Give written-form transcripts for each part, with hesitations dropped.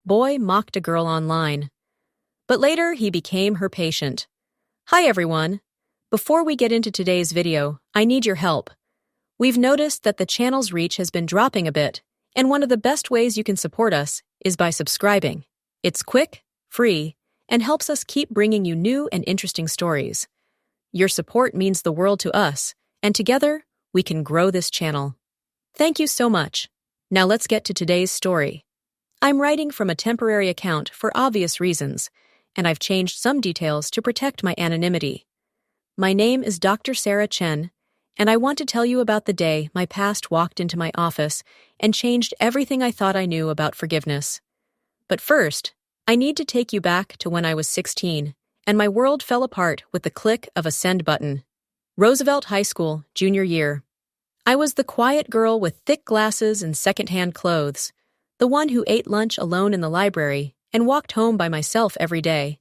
boy mocked a girl online. But later, he became her patient. Hi everyone! Before we get into today's video, I need your help. We've noticed that the channel's reach has been dropping a bit, and one of the best ways you can support us is by subscribing. It's quick, free, and helps us keep bringing you new and interesting stories. Your support means the world to us, and together, we can grow this channel. Thank you so much. Now let's get to today's story. I'm writing from a temporary account for obvious reasons, and I've changed some details to protect my anonymity. My name is Dr. Sarah Chen, and I want to tell you about the day my past walked into my office and changed everything I thought I knew about forgiveness. But first, I need to take you back to when I was 16, and my world fell apart with the click of a send button. Roosevelt High School, junior year. I was the quiet girl with thick glasses and secondhand clothes, the one who ate lunch alone in the library and walked home by myself every day.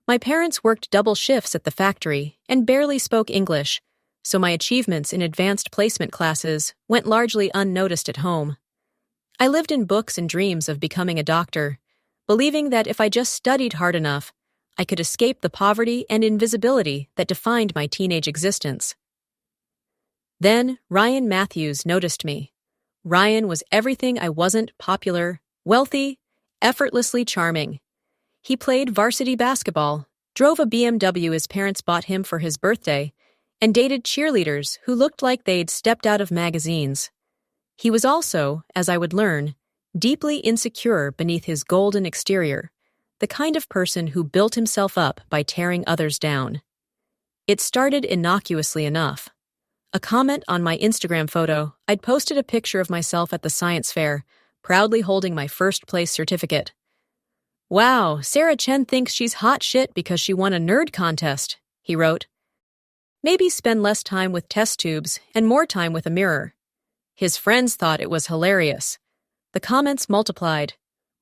My parents worked double shifts at the factory and barely spoke English, so my achievements in advanced placement classes went largely unnoticed at home. I lived in books and dreams of becoming a doctor, believing that if I just studied hard enough, I could escape the poverty and invisibility that defined my teenage existence. Then Ryan Matthews noticed me. Ryan was everything I wasn't: popular, wealthy, effortlessly charming. He played varsity basketball, drove a BMW his parents bought him for his birthday, and dated cheerleaders who looked like they'd stepped out of magazines. He was also, as I would learn, deeply insecure beneath his golden exterior, the kind of person who built himself up by tearing others down. It started innocuously enough. A comment on my Instagram photo, I'd posted a picture of myself at the science fair, proudly holding my first-place certificate. "Wow, Sarah Chen thinks she's hot shit because she won a nerd contest," he wrote. "Maybe spend less time with test tubes and more time with a mirror." His friends thought it was hilarious. The comments multiplied.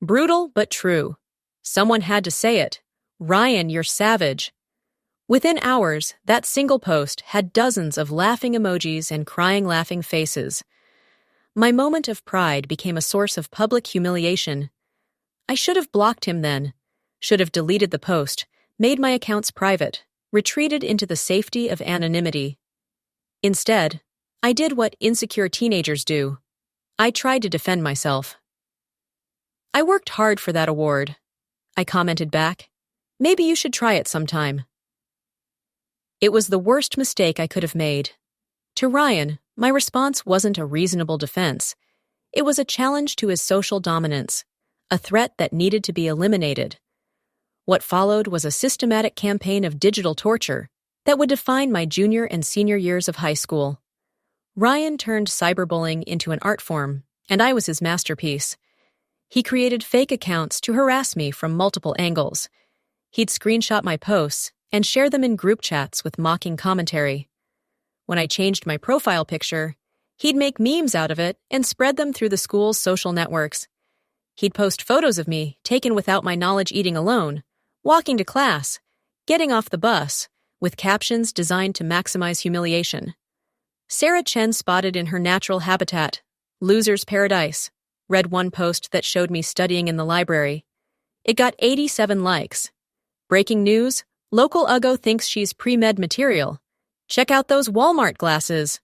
Brutal but true. Someone had to say it. "Ryan, you're savage." Within hours, that single post had dozens of laughing emojis and crying laughing faces. My moment of pride became a source of public humiliation. I should have blocked him then, should have deleted the post, made my accounts private, retreated into the safety of anonymity. Instead, I did what insecure teenagers do. I tried to defend myself. "I worked hard for that award," I commented back. "Maybe you should try it sometime." It was the worst mistake I could have made. To Ryan, my response wasn't a reasonable defense. It was a challenge to his social dominance, a threat that needed to be eliminated. What followed was a systematic campaign of digital torture that would define my junior and senior years of high school. Ryan turned cyberbullying into an art form, and I was his masterpiece. He created fake accounts to harass me from multiple angles. He'd screenshot my posts and share them in group chats with mocking commentary. When I changed my profile picture, he'd make memes out of it and spread them through the school's social networks. He'd post photos of me taken without my knowledge eating alone, walking to class, getting off the bus, with captions designed to maximize humiliation. Sarah Chen spotted in her natural habitat, loser's paradise, read one post that showed me studying in the library. It got 87 likes. Breaking news, local Uggo thinks she's pre-med material. Check out those Walmart glasses.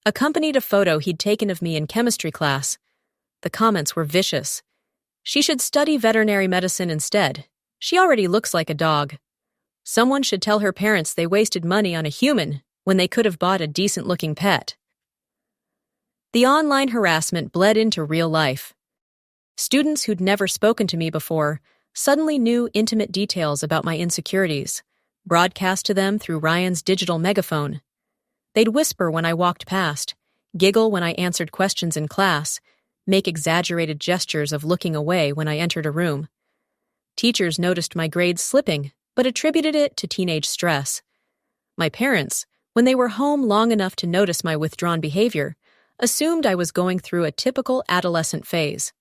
Accompanied a photo he'd taken of me in chemistry class. The comments were vicious. She should study veterinary medicine instead. She already looks like a dog. Someone should tell her parents they wasted money on a human when they could have bought a decent-looking pet. The online harassment bled into real life. Students who'd never spoken to me before suddenly knew intimate details about my insecurities, broadcast to them through Ryan's digital megaphone. They'd whisper when I walked past, giggle when I answered questions in class, make exaggerated gestures of looking away when I entered a room. Teachers noticed my grades slipping, but attributed it to teenage stress. My parents, when they were home long enough to notice my withdrawn behavior, assumed I was going through a typical adolescent phase.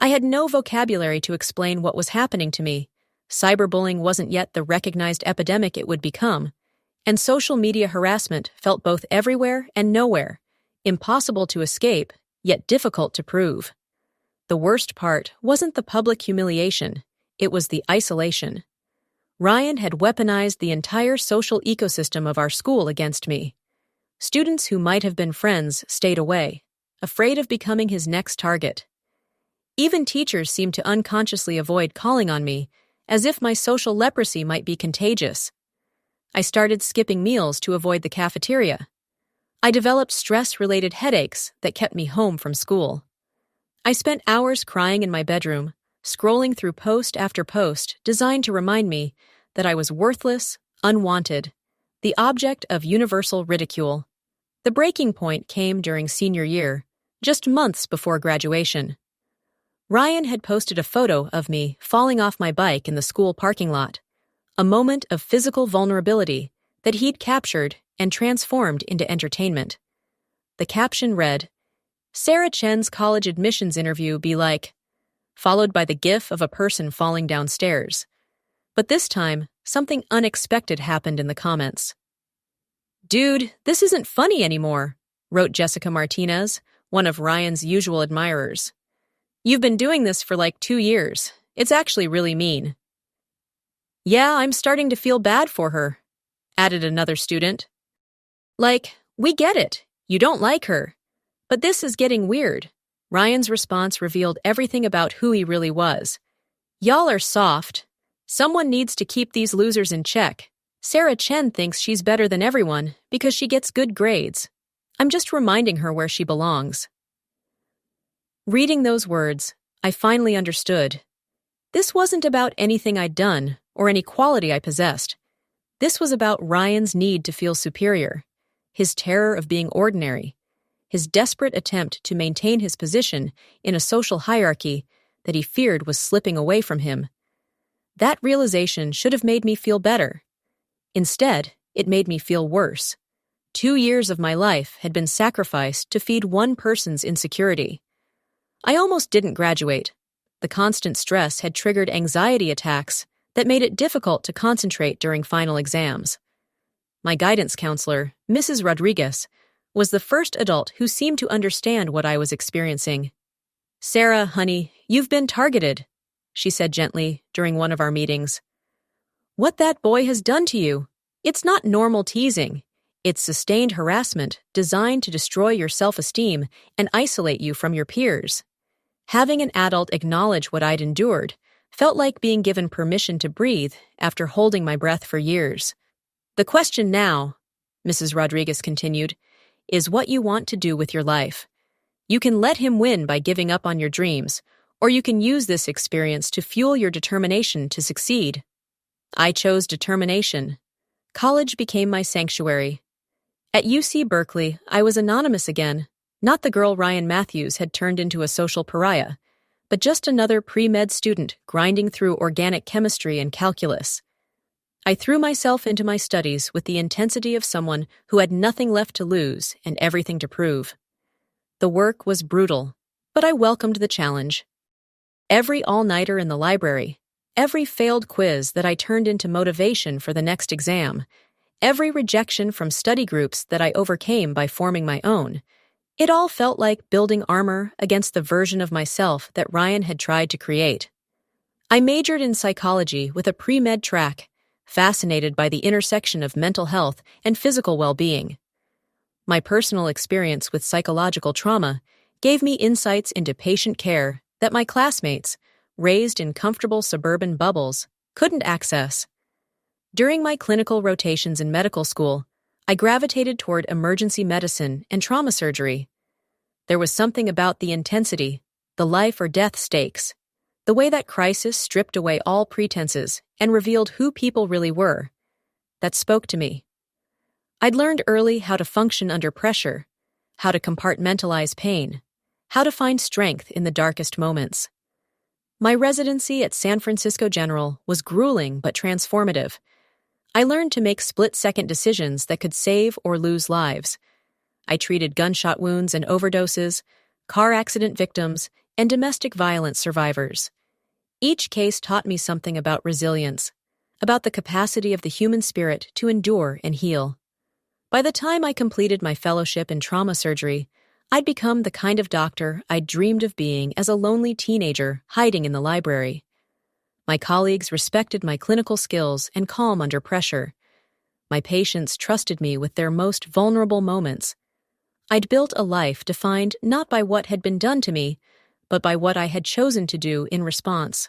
I had no vocabulary to explain what was happening to me. Cyberbullying wasn't yet the recognized epidemic it would become, and social media harassment felt both everywhere and nowhere, impossible to escape, yet difficult to prove. The worst part wasn't the public humiliation, it was the isolation. Ryan had weaponized the entire social ecosystem of our school against me. Students who might have been friends stayed away, afraid of becoming his next target. Even teachers seemed to unconsciously avoid calling on me, as if my social leprosy might be contagious. I started skipping meals to avoid the cafeteria. I developed stress-related headaches that kept me home from school. I spent hours crying in my bedroom, scrolling through post after post designed to remind me that I was worthless, unwanted, the object of universal ridicule. The breaking point came during senior year, just months before graduation. Ryan had posted a photo of me falling off my bike in the school parking lot, a moment of physical vulnerability that he'd captured and transformed into entertainment. The caption read, "Sarah Chen's college admissions interview be like," followed by the gif of a person falling downstairs. But this time, something unexpected happened in the comments. "Dude, this isn't funny anymore," wrote Jessica Martinez, one of Ryan's usual admirers. "You've been doing this for like 2 years. It's actually really mean." "Yeah, I'm starting to feel bad for her," added another student. "Like, we get it. You don't like her. But this is getting weird." Ryan's response revealed everything about who he really was. "Y'all are soft. Someone needs to keep these losers in check. Sarah Chen thinks she's better than everyone because she gets good grades. I'm just reminding her where she belongs." Reading those words, I finally understood. This wasn't about anything I'd done or any quality I possessed. This was about Ryan's need to feel superior, his terror of being ordinary, his desperate attempt to maintain his position in a social hierarchy that he feared was slipping away from him. That realization should have made me feel better. Instead, it made me feel worse. 2 years of my life had been sacrificed to feed one person's insecurity. I almost didn't graduate. The constant stress had triggered anxiety attacks that made it difficult to concentrate during final exams. My guidance counselor, Mrs. Rodriguez, was the first adult who seemed to understand what I was experiencing. "Sarah, honey, you've been targeted," she said gently during one of our meetings. "What that boy has done to you, it's not normal teasing. It's sustained harassment designed to destroy your self-esteem and isolate you from your peers." Having an adult acknowledge what I'd endured felt like being given permission to breathe after holding my breath for years. "The question now," Mrs. Rodriguez continued, "is what you want to do with your life. You can let him win by giving up on your dreams, or you can use this experience to fuel your determination to succeed." I chose determination. College became my sanctuary. At UC Berkeley, I was anonymous again, not the girl Ryan Matthews had turned into a social pariah, but just another pre-med student grinding through organic chemistry and calculus. I threw myself into my studies with the intensity of someone who had nothing left to lose and everything to prove. The work was brutal, but I welcomed the challenge. Every all-nighter in the library, every failed quiz that I turned into motivation for the next exam, every rejection from study groups that I overcame by forming my own, it all felt like building armor against the version of myself that Ryan had tried to create. I majored in psychology with a pre-med track, fascinated by the intersection of mental health and physical well-being. My personal experience with psychological trauma gave me insights into patient care that my classmates, raised in comfortable suburban bubbles, couldn't access. During my clinical rotations in medical school, I gravitated toward emergency medicine and trauma surgery. There was something about the intensity, the life or death stakes, the way that crisis stripped away all pretenses and revealed who people really were, that spoke to me. I'd learned early how to function under pressure, how to compartmentalize pain, how to find strength in the darkest moments. My residency at San Francisco General was grueling but transformative. I learned to make split-second decisions that could save or lose lives. I treated gunshot wounds and overdoses, car accident victims, and domestic violence survivors. Each case taught me something about resilience, about the capacity of the human spirit to endure and heal. By the time I completed my fellowship in trauma surgery, I'd become the kind of doctor I'd dreamed of being as a lonely teenager hiding in the library. My colleagues respected my clinical skills and calm under pressure. My patients trusted me with their most vulnerable moments. I'd built a life defined not by what had been done to me, but by what I had chosen to do in response.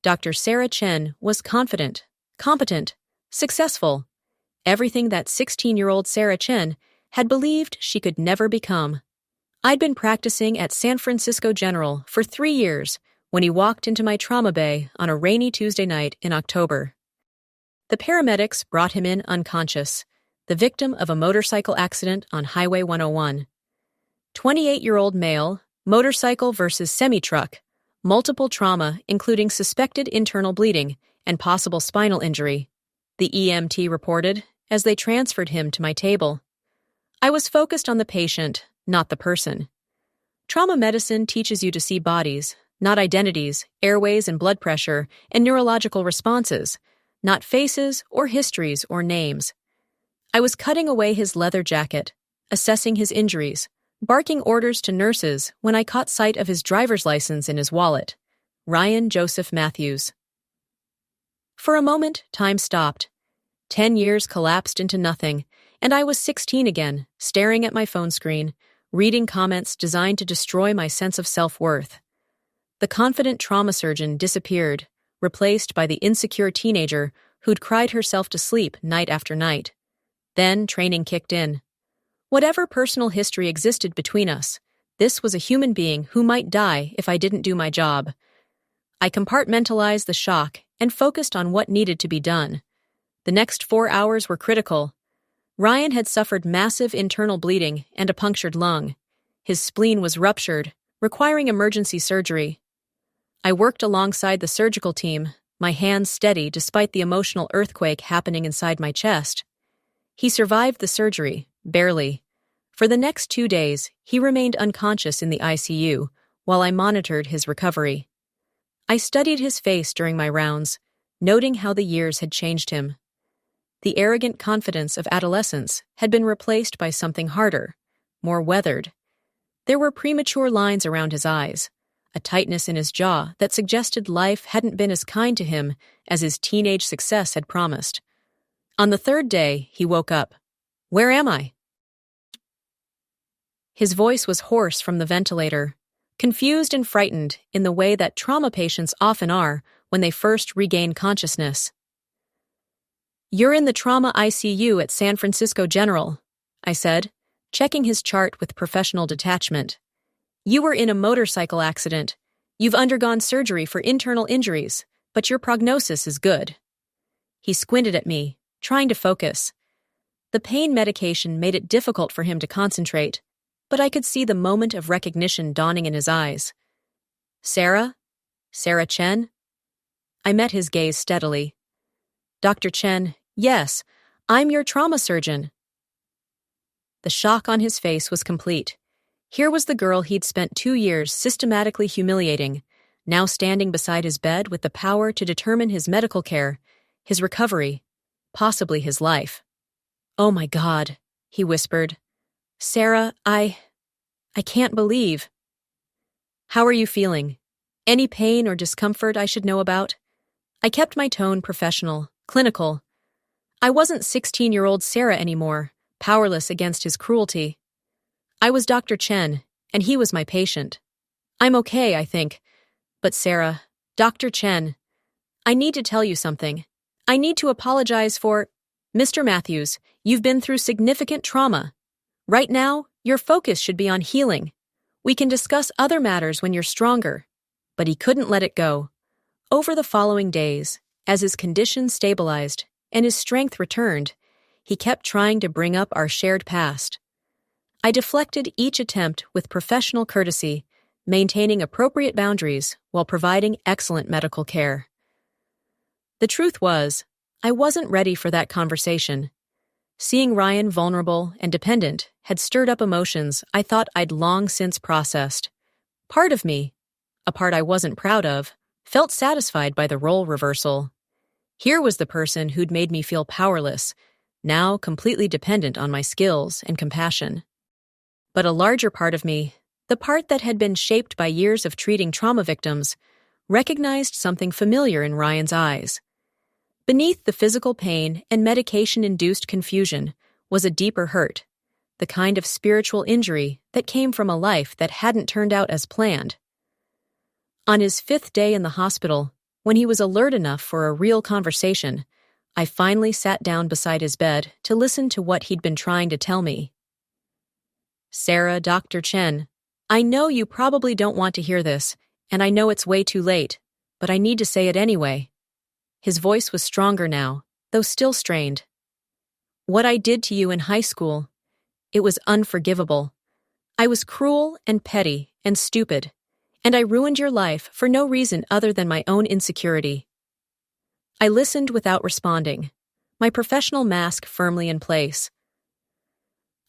Dr. Sarah Chen was confident, competent, successful, everything that 16-year-old Sarah Chen had believed she could never become. I'd been practicing at San Francisco General for 3 years when he walked into my trauma bay on a rainy Tuesday night in October. The paramedics brought him in unconscious, the victim of a motorcycle accident on Highway 101. 28-year-old male, motorcycle versus semi-truck, multiple trauma including suspected internal bleeding and possible spinal injury, the EMT reported as they transferred him to my table. I was focused on the patient, not the person. Trauma medicine teaches you to see bodies, not identities, airways and blood pressure, and neurological responses, not faces or histories or names. I was cutting away his leather jacket, assessing his injuries, barking orders to nurses when I caught sight of his driver's license in his wallet. Ryan Joseph Matthews. For a moment, time stopped. 10 years collapsed into nothing, and I was 16 again, staring at my phone screen, reading comments designed to destroy my sense of self-worth. The confident trauma surgeon disappeared, replaced by the insecure teenager who'd cried herself to sleep night after night. Then training kicked in. Whatever personal history existed between us, this was a human being who might die if I didn't do my job. I compartmentalized the shock and focused on what needed to be done. The next 4 hours were critical. Ryan had suffered massive internal bleeding and a punctured lung. His spleen was ruptured, requiring emergency surgery. I worked alongside the surgical team, my hands steady despite the emotional earthquake happening inside my chest. He survived the surgery, barely. For the next 2 days, he remained unconscious in the ICU while I monitored his recovery. I studied his face during my rounds, noting how the years had changed him. The arrogant confidence of adolescence had been replaced by something harder, more weathered. There were premature lines around his eyes, a tightness in his jaw that suggested life hadn't been as kind to him as his teenage success had promised. On the 3rd day, he woke up. "Where am I?" His voice was hoarse from the ventilator, confused and frightened in the way that trauma patients often are when they first regain consciousness. "You're in the trauma ICU at San Francisco General," I said, checking his chart with professional detachment. "You were in a motorcycle accident. You've undergone surgery for internal injuries, but your prognosis is good." He squinted at me, trying to focus. The pain medication made it difficult for him to concentrate, but I could see the moment of recognition dawning in his eyes. "Sarah? Sarah Chen?" I met his gaze steadily. "Dr. Chen, yes, I'm your trauma surgeon." The shock on his face was complete. Here was the girl he'd spent 2 years systematically humiliating, now standing beside his bed with the power to determine his medical care, his recovery, possibly his life. "Oh my God," he whispered. "Sarah, I can't believe." "How are you feeling? Any pain or discomfort I should know about?" I kept my tone professional, clinical. I wasn't 16-year-old Sarah anymore, powerless against his cruelty. I was Dr. Chen, and he was my patient. "I'm okay, I think. But Sarah, Dr. Chen, I need to tell you something. I need to apologize for—" "Mr. Matthews, you've been through significant trauma. Right now, your focus should be on healing. We can discuss other matters when you're stronger." But he couldn't let it go. Over the following days, as his condition stabilized and his strength returned, he kept trying to bring up our shared past. I deflected each attempt with professional courtesy, maintaining appropriate boundaries while providing excellent medical care. The truth was, I wasn't ready for that conversation. Seeing Ryan vulnerable and dependent had stirred up emotions I thought I'd long since processed. Part of me, a part I wasn't proud of, felt satisfied by the role reversal. Here was the person who'd made me feel powerless, now completely dependent on my skills and compassion. But a larger part of me, the part that had been shaped by years of treating trauma victims, recognized something familiar in Ryan's eyes. Beneath the physical pain and medication-induced confusion was a deeper hurt, the kind of spiritual injury that came from a life that hadn't turned out as planned. On his 5th day in the hospital, when he was alert enough for a real conversation, I finally sat down beside his bed to listen to what he'd been trying to tell me. "Sarah, Dr. Chen, I know you probably don't want to hear this, and I know it's way too late, but I need to say it anyway." His voice was stronger now, though still strained. "What I did to you in high school, it was unforgivable. I was cruel and petty and stupid, and I ruined your life for no reason other than my own insecurity." I listened without responding, my professional mask firmly in place.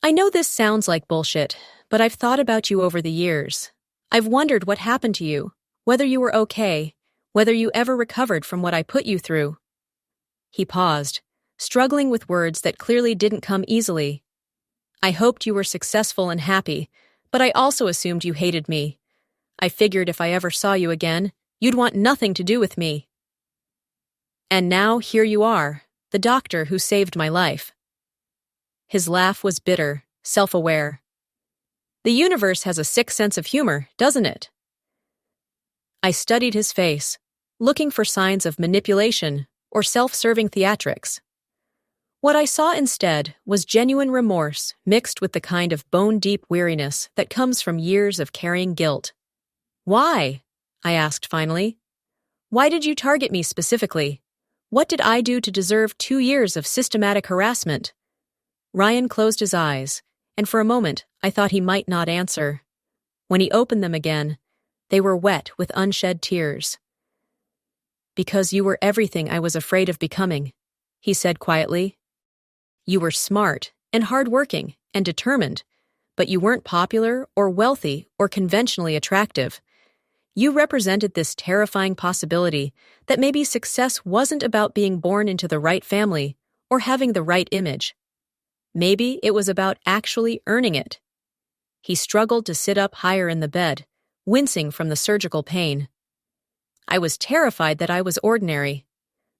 "I know this sounds like bullshit, but I've thought about you over the years. I've wondered what happened to you, whether you were okay, whether you ever recovered from what I put you through." He paused, struggling with words that clearly didn't come easily. "I hoped you were successful and happy, but I also assumed you hated me. I figured if I ever saw you again, you'd want nothing to do with me. And now here you are, the doctor who saved my life." His laugh was bitter, self-aware. "The universe has a sick sense of humor, doesn't it?" I studied his face, looking for signs of manipulation or self-serving theatrics. What I saw instead was genuine remorse mixed with the kind of bone-deep weariness that comes from years of carrying guilt. "Why?" I asked finally. "Why did you target me specifically? What did I do to deserve 2 years of systematic harassment?" Ryan closed his eyes, and for a moment I thought he might not answer. When he opened them again, they were wet with unshed tears. "Because you were everything I was afraid of becoming," he said quietly. "You were smart and hardworking and determined, but you weren't popular or wealthy or conventionally attractive. You represented this terrifying possibility that maybe success wasn't about being born into the right family or having the right image. Maybe it was about actually earning it." He struggled to sit up higher in the bed, wincing from the surgical pain. "I was terrified that I was ordinary,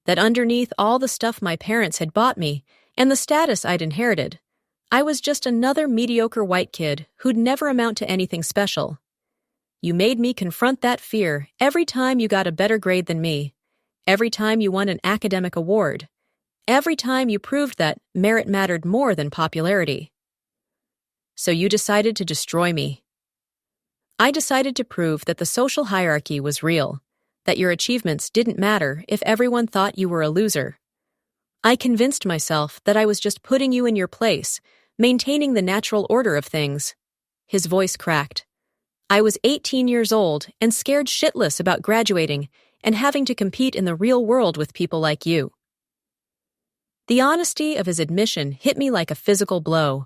that underneath all the stuff my parents had bought me and the status I'd inherited, I was just another mediocre white kid who'd never amount to anything special. You made me confront that fear every time you got a better grade than me, every time you won an academic award, every time you proved that merit mattered more than popularity. So you decided to destroy me. I decided to prove that the social hierarchy was real, that your achievements didn't matter if everyone thought you were a loser. I convinced myself that I was just putting you in your place, maintaining the natural order of things." His voice cracked. "I was 18 years old and scared shitless about graduating and having to compete in the real world with people like you." The honesty of his admission hit me like a physical blow.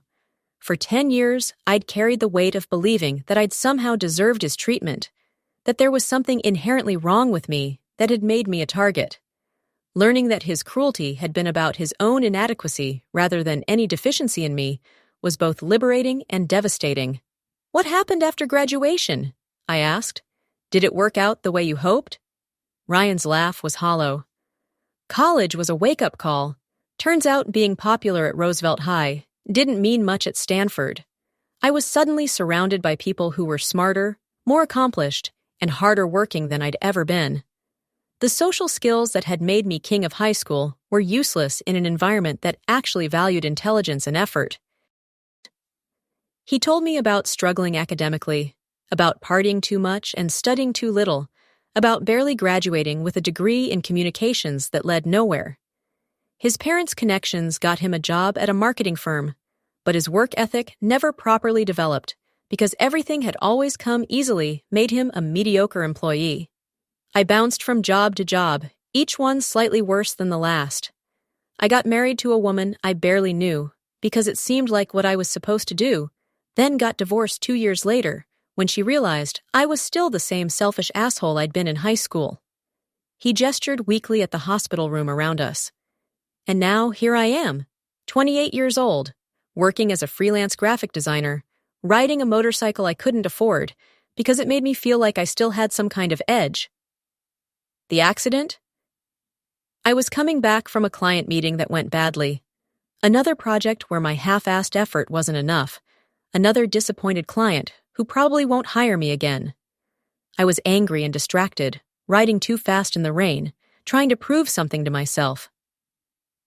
For 10 years, I'd carried the weight of believing that I'd somehow deserved his treatment, that there was something inherently wrong with me that had made me a target. Learning that his cruelty had been about his own inadequacy rather than any deficiency in me was both liberating and devastating. "What happened after graduation?" I asked. "Did it work out the way you hoped?" Ryan's laugh was hollow. "College was a wake-up call. Turns out being popular at Roosevelt High didn't mean much at Stanford. I was suddenly surrounded by people who were smarter, more accomplished, and harder working than I'd ever been. The social skills that had made me king of high school were useless in an environment that actually valued intelligence and effort." He told me about struggling academically, about partying too much and studying too little, about barely graduating with a degree in communications that led nowhere. His parents' connections got him a job at a marketing firm, but his work ethic never properly developed because everything had always come easily made him a mediocre employee. I bounced from job to job, each one slightly worse than the last. I got married to a woman I barely knew because it seemed like what I was supposed to do, then got divorced 2 years later when she realized I was still the same selfish asshole I'd been in high school. He gestured weakly at the hospital room around us. And now here I am, 28 years old, working as a freelance graphic designer, riding a motorcycle I couldn't afford, because it made me feel like I still had some kind of edge. The accident? I was coming back from a client meeting that went badly. Another project where my half-assed effort wasn't enough. Another disappointed client who probably won't hire me again. I was angry and distracted, riding too fast in the rain, trying to prove something to myself.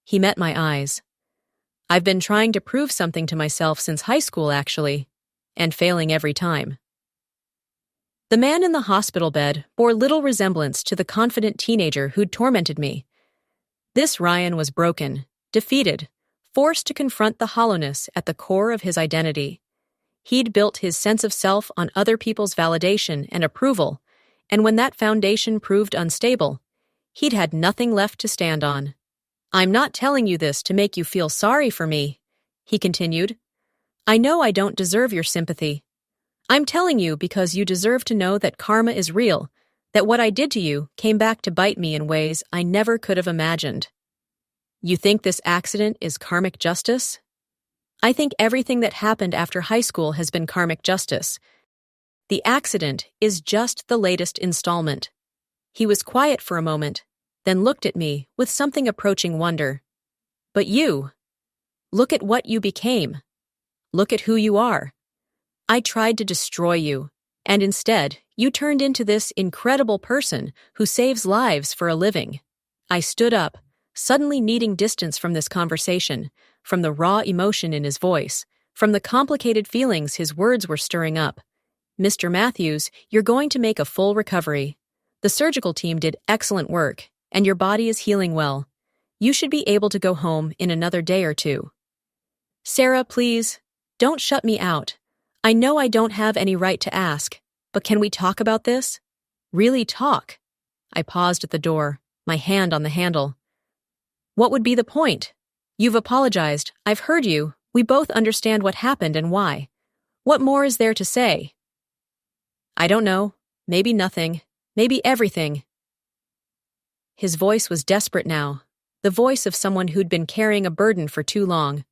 He met my eyes. I've been trying to prove something to myself since high school, actually, and failing every time. The man in the hospital bed bore little resemblance to the confident teenager who'd tormented me. This Ryan was broken, defeated, forced to confront the hollowness at the core of his identity. He'd built his sense of self on other people's validation and approval, and when that foundation proved unstable, he'd had nothing left to stand on. "I'm not telling you this to make you feel sorry for me," he continued. "I know I don't deserve your sympathy. I'm telling you because you deserve to know that karma is real, that what I did to you came back to bite me in ways I never could have imagined." You think this accident is karmic justice? I think everything that happened after high school has been karmic justice. The accident is just the latest installment. He was quiet for a moment, then looked at me with something approaching wonder. But you, look at what you became. Look at who you are. I tried to destroy you, and instead, you turned into this incredible person who saves lives for a living. I stood up, suddenly needing distance from this conversation, from the raw emotion in his voice, from the complicated feelings his words were stirring up. "Mr. Matthews, you're going to make a full recovery. The surgical team did excellent work, and your body is healing well. You should be able to go home in another day or two." "Sarah, please, don't shut me out. I know I don't have any right to ask, but can we talk about this? Really talk?" I paused at the door, my hand on the handle. "What would be the point? You've apologized, I've heard you, we both understand what happened and why. What more is there to say?" "I don't know. Maybe nothing. Maybe everything." His voice was desperate now, the voice of someone who'd been carrying a burden for too long.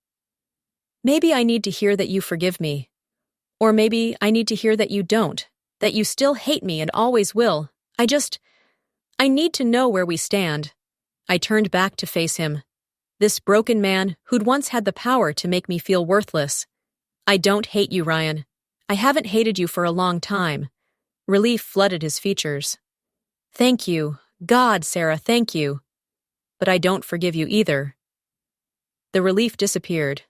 "Maybe I need to hear that you forgive me. Or maybe I need to hear that you don't, that you still hate me and always will. I need to know where we stand." I turned back to face him. This broken man who'd once had the power to make me feel worthless. "I don't hate you, Ryan. I haven't hated you for a long time." Relief flooded his features. "Thank you. God, Sarah, thank you. But I don't forgive you either." The relief disappeared,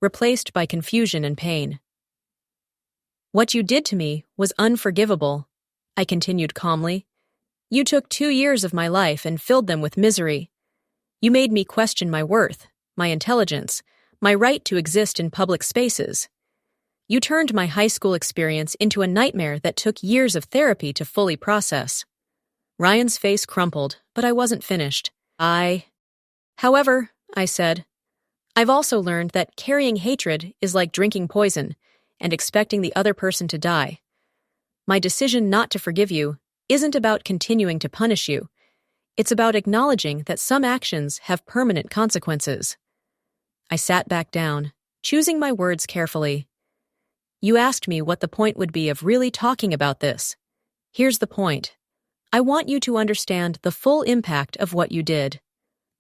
replaced by confusion and pain. "What you did to me was unforgivable," I continued calmly. "You took 2 years of my life and filled them with misery. You made me question my worth, my intelligence, my right to exist in public spaces. You turned my high school experience into a nightmare that took years of therapy to fully process." Ryan's face crumpled, but I wasn't finished. However, I said, "I've also learned that carrying hatred is like drinking poison and expecting the other person to die. My decision not to forgive you isn't about continuing to punish you. It's about acknowledging that some actions have permanent consequences." I sat back down, choosing my words carefully. "You asked me what the point would be of really talking about this. Here's the point. I want you to understand the full impact of what you did.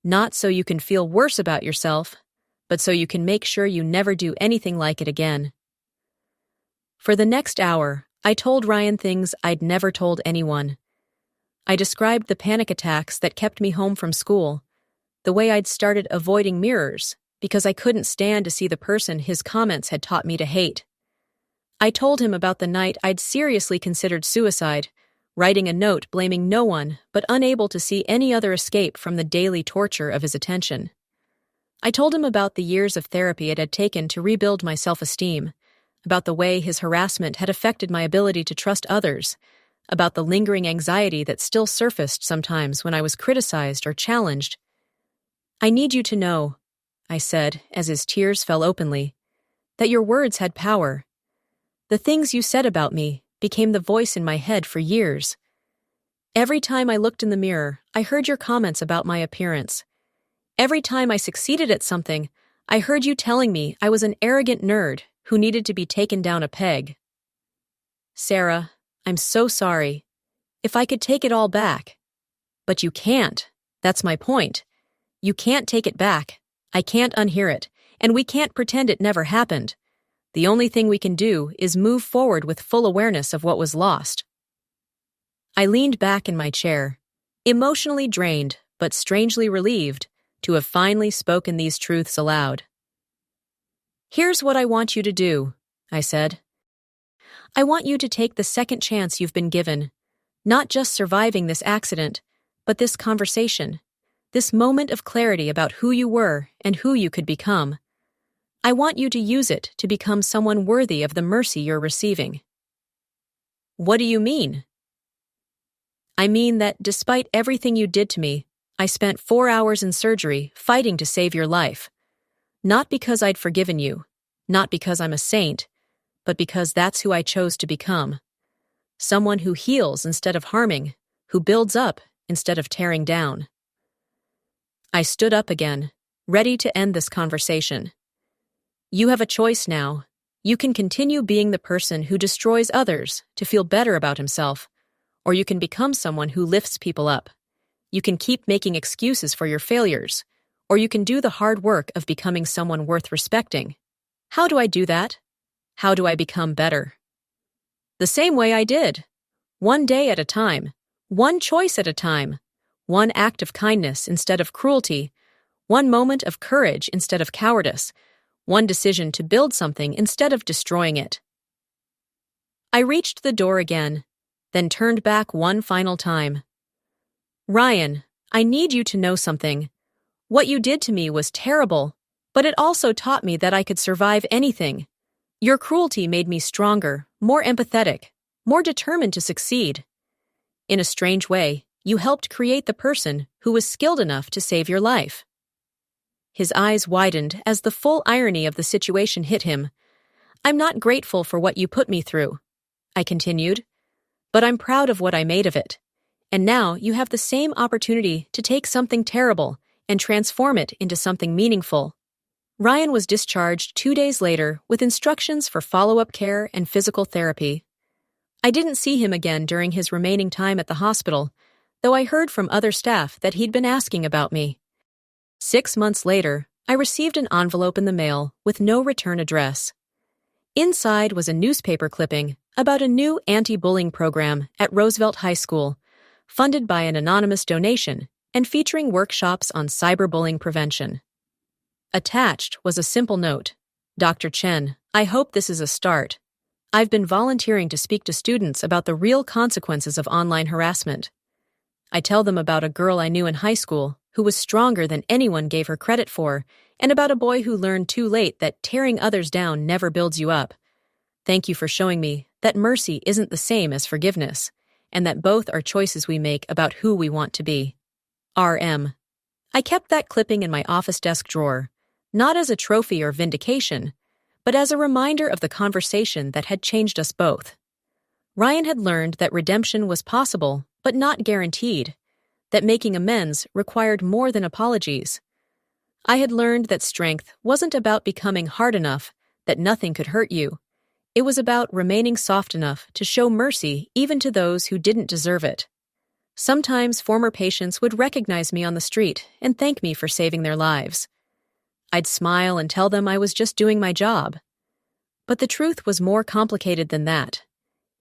Not so you can feel worse about yourself, but so you can make sure you never do anything like it again." For the next hour, I told Ryan things I'd never told anyone. I described the panic attacks that kept me home from school, the way I'd started avoiding mirrors because I couldn't stand to see the person his comments had taught me to hate. I told him about the night I'd seriously considered suicide, writing a note blaming no one but unable to see any other escape from the daily torture of his attention. I told him about the years of therapy it had taken to rebuild my self-esteem, about the way his harassment had affected my ability to trust others, about the lingering anxiety that still surfaced sometimes when I was criticized or challenged. "I need you to know," I said as his tears fell openly, "that your words had power. The things you said about me became the voice in my head for years. Every time I looked in the mirror, I heard your comments about my appearance. Every time I succeeded at something, I heard you telling me I was an arrogant nerd who needed to be taken down a peg. Sarah, I'm so sorry. If I could take it all back. But you can't. That's my point. You can't take it back. I can't unhear it, and we can't pretend it never happened. The only thing we can do is move forward with full awareness of what was lost. I leaned back in my chair, emotionally drained but strangely relieved to have finally spoken these truths aloud. Here's what I want you to do, I said. I want you to take the second chance you've been given, not just surviving this accident, but this conversation, this moment of clarity about who you were and who you could become. I want you to use it to become someone worthy of the mercy you're receiving. What do you mean? I mean that despite everything you did to me, I spent 4 hours in surgery fighting to save your life. Not because I'd forgiven you, not because I'm a saint, but because that's who I chose to become. Someone who heals instead of harming, who builds up instead of tearing down. I stood up again, ready to end this conversation. You have a choice now. You can continue being the person who destroys others to feel better about himself, or you can become someone who lifts people up. You can keep making excuses for your failures, or you can do the hard work of becoming someone worth respecting. How do I do that? How do I become better? The same way I did. One day at a time, one choice at a time, one act of kindness instead of cruelty, one moment of courage instead of cowardice, one decision to build something instead of destroying it. I reached the door again, then turned back one final time. Ryan, I need you to know something. What you did to me was terrible, but it also taught me that I could survive anything. Your cruelty made me stronger, more empathetic, more determined to succeed. In a strange way, you helped create the person who was skilled enough to save your life. His eyes widened as the full irony of the situation hit him. I'm not grateful for what you put me through, I continued, but I'm proud of what I made of it. And now you have the same opportunity to take something terrible and transform it into something meaningful. Ryan was discharged 2 days later with instructions for follow-up care and physical therapy. I didn't see him again during his remaining time at the hospital, though I heard from other staff that he'd been asking about me. 6 months later, I received an envelope in the mail with no return address. Inside was a newspaper clipping about a new anti-bullying program at Roosevelt High School, funded by an anonymous donation and featuring workshops on cyberbullying prevention. Attached was a simple note. Dr. Chen, I hope this is a start. I've been volunteering to speak to students about the real consequences of online harassment. I tell them about a girl I knew in high school who was stronger than anyone gave her credit for, and about a boy who learned too late that tearing others down never builds you up. Thank you for showing me that mercy isn't the same as forgiveness, and that both are choices we make about who we want to be. R.M. I kept that clipping in my office desk drawer, not as a trophy or vindication, but as a reminder of the conversation that had changed us both. Ryan had learned that redemption was possible, but not guaranteed, that making amends required more than apologies. I had learned that strength wasn't about becoming hard enough that nothing could hurt you. It was about remaining soft enough to show mercy even to those who didn't deserve it. Sometimes former patients would recognize me on the street and thank me for saving their lives. I'd smile and tell them I was just doing my job. But the truth was more complicated than that.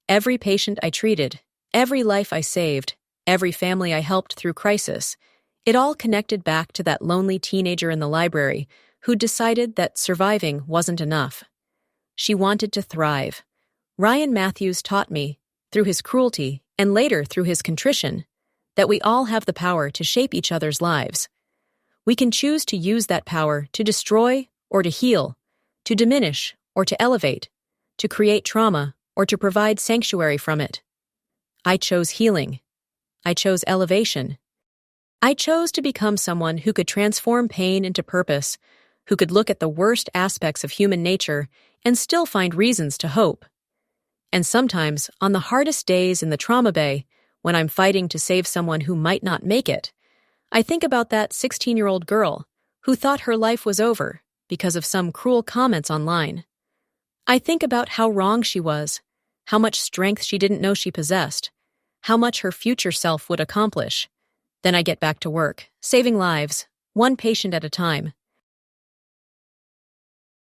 Every patient I treated, every life I saved, every family I helped through crisis, it all connected back to that lonely teenager in the library who decided that surviving wasn't enough. She wanted to thrive. Ryan Matthews taught me, through his cruelty and later through his contrition, that we all have the power to shape each other's lives. We can choose to use that power to destroy or to heal, to diminish or to elevate, to create trauma or to provide sanctuary from it. I chose healing. I chose elevation. I chose to become someone who could transform pain into purpose, who could look at the worst aspects of human nature and still find reasons to hope. And sometimes, on the hardest days in the trauma bay, when I'm fighting to save someone who might not make it, I think about that 16-year-old girl who thought her life was over because of some cruel comments online. I think about how wrong she was, how much strength she didn't know she possessed, how much her future self would accomplish. Then I get back to work, saving lives, one patient at a time.